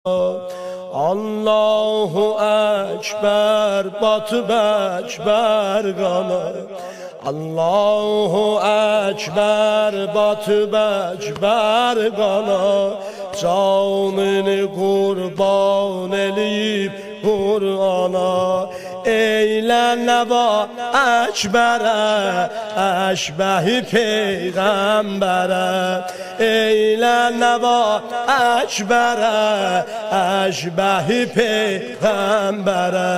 Allahu Ekber, batıp ekber qana. Allahu Ekber, batıp ekber qana. Canını kurban eləyib Kur'ana. Eylənə va Ekberə, əşbəhi Peyğəmbərə. Eylənə va Ekberə, əşbəhi Peyğəmbərə.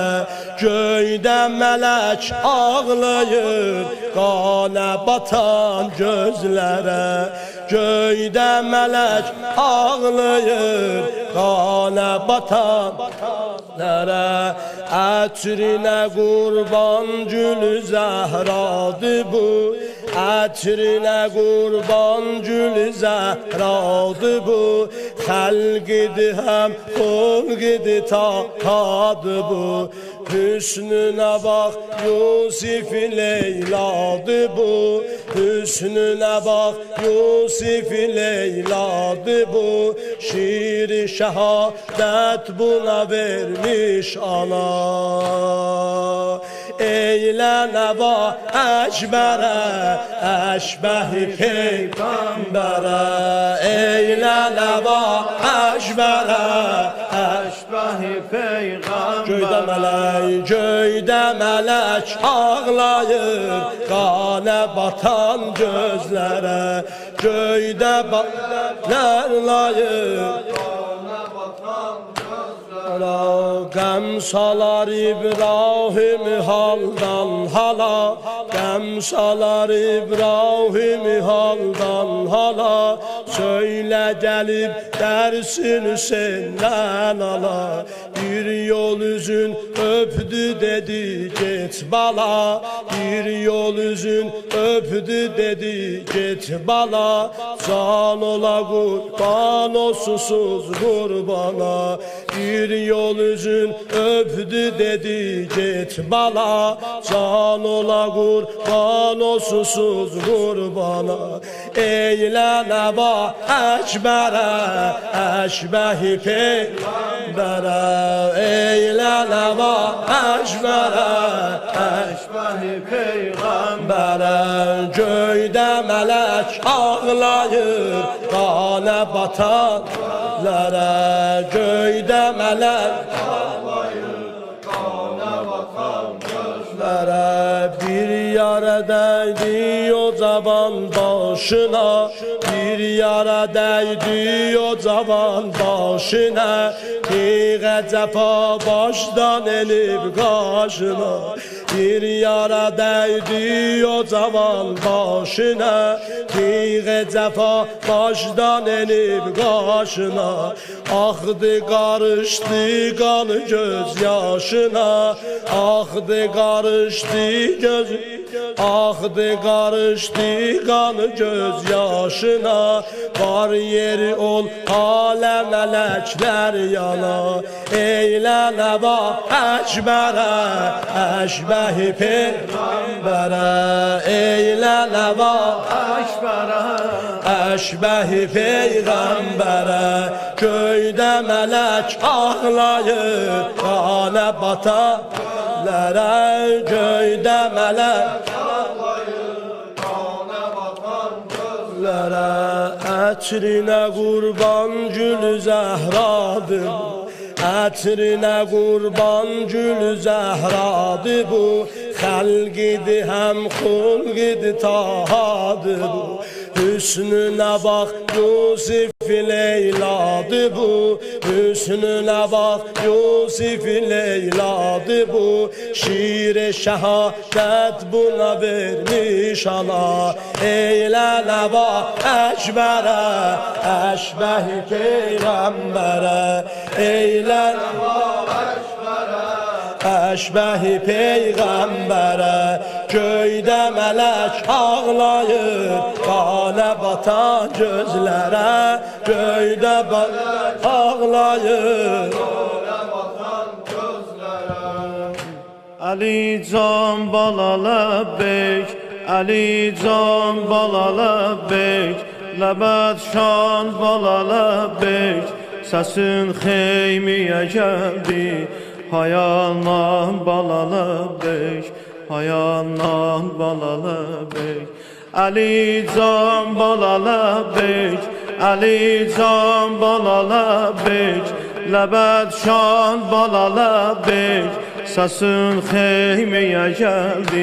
Göydə mələk ağlayır, qana batan gözlərə. Göydə mələk ağlayır, qana batan gözlərə. Ətrinə qurban gülü zəhradır bu. Ətrinə qurban gülü zəhradır bu. Xəlqidir həm xulqidir tahadır bu. Hüsnünə bax Yusif Leyladır bu. Hüsnünə bax Yusif Leyladır bu. Şiiri şəhadət buna vermiş ana. Eylənə va Ekberə, əşbəhi Peyğəmbərə. Eylənə va Ekberə, əşbəhi Peyğəmbərə. Göydə mələk ağlayır, qana batan gözlərə. Göydə ağlayır, qəm salar İbrahim haldan hala. Qəm salar İbrahim haldan hala. Söylə gəlib dərsini səndən ala. Bir yol üzün öpdü dedi get bala. Bir yol üzün öpdü dedi get bala. Can ola qurban o susuz qurbana. Bir yol üzün öpdü dedi get bala. Can ola qurban o susuz qurbana. Eylənə va Ekberə, əşbəhi Peyğəmbərə. Eylənə va Ekberə, əşbəhi Peyğəmbərə. Göydə mələk ağlayır, qana batanlara. Göydə mələk ağlayır, qana batan gözlərə. Bir yara dəydi o cavan başına. Bir yara dəydi o cavan başına. Tiğə cəfa başdan enib qaşına. Bir yara dəydi o cavan başına. Tiğə cəfa başdan enib qaşına. Axdı qarışdı qanı göz yaşına. Axdı qarışdı göz, axdı qarışdı qanı göz yaşına. Var yeri ol alə mələklər yana. Eylənə va Ekberə, əşbəhi Peyğəmbərə. Eylənə va Ekberə, əşbəhi Peyğəmbərə. Göydə mələk ağlayır, qana batanlara. Göydə mələk ağlayır, qana batan gözlərə. Ətrinə qurban gülü zəhradır bu. Ətrinə qurban gülü zəhradır bu. Xəlqidir həm xulqidir tahadır bu. Hüsnünə bax Yusif Leyladır bu. Hüsnünə bax Yusif Leyladır bu. Şiiri şəhadət buna vermiş ana. Eylənə va Ekberə, əşbəhi Peyğəmbərə. Eylənə va Ekberə, əşbəhi Peyğəmbərə. Göydə mələk ağlayır, qana batan gözlərə. Göydə mələk ağlayır, qana batan gözlərə. Ali can bala lebbeyk, Ali can bala lebbeyk. Lebed şan bala lebbeyk. səsin xeymiyə gəldi. Hayandan balalı bek, hayandan balalı bek. Əlican balalı bek, Əlican balalı bek. Ləbədşan balalı bek, səsin xeymiyə gəldi.